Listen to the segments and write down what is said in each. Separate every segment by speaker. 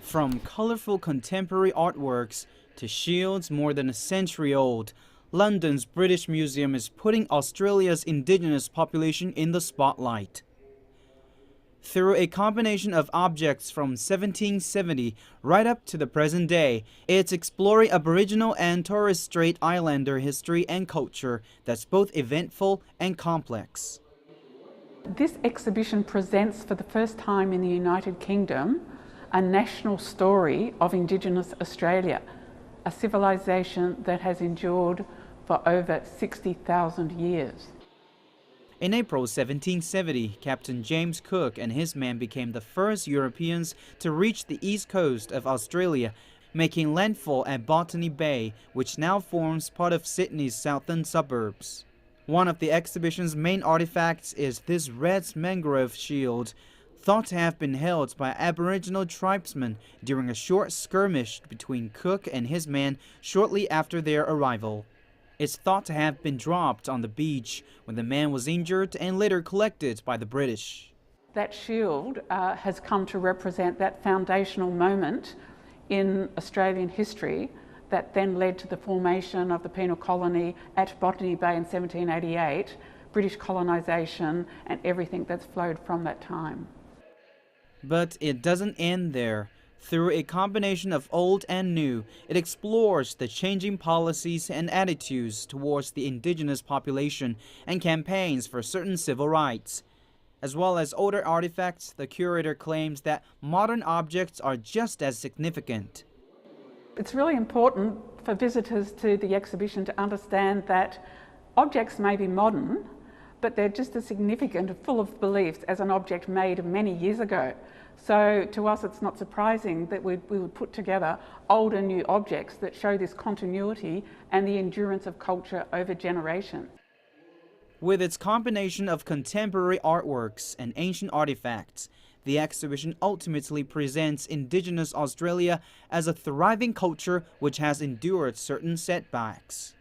Speaker 1: From colorful contemporary artworks to shields more than a century old, London's British Museum is putting Australia's Indigenous population in the spotlight. Through a combination of objects from 1770 right up to the present day, it's exploring Aboriginal and Torres Strait Islander history and culture that's both eventful and complex.
Speaker 2: This exhibition presents for the first time in the United Kingdom a national story of Indigenous Australia, a civilization that has endured for over 60,000 years.
Speaker 1: In April 1770, Captain James Cook and his men became the first Europeans to reach the east coast of Australia, making landfall at Botany Bay, which now forms part of Sydney's southern suburbs. One of the exhibition's main artifacts is this red mangrove shield, thought to have been held by Aboriginal tribesmen during a short skirmish between Cook and his men shortly after their arrival. It's thought to have been dropped on the beach when the man was injured and later collected by the British.
Speaker 2: That shield has come to represent that foundational moment in Australian history that then led to the formation of the penal colony at Botany Bay in 1788, British colonisation and everything that's flowed from that time.
Speaker 1: But it doesn't end there. Through a combination of old and new, it explores the changing policies and attitudes towards the Indigenous population and campaigns for certain civil rights. As well as older artifacts, the curator claims that modern objects are just as significant.
Speaker 2: It's really important for visitors to the exhibition to understand that objects may be modern, but they're just as significant and full of beliefs as an object made many years ago. So to us it's not surprising that we would put together old and new objects that show this continuity and the endurance of culture over generations.
Speaker 1: With its combination of contemporary artworks and ancient artifacts, the exhibition ultimately presents Indigenous Australia as a thriving culture which has endured certain setbacks.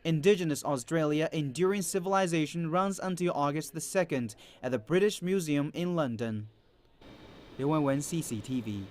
Speaker 1: Indigenous Australia Enduring Civilization runs until August the 2nd at the British Museum in London. 刘文文 CCTV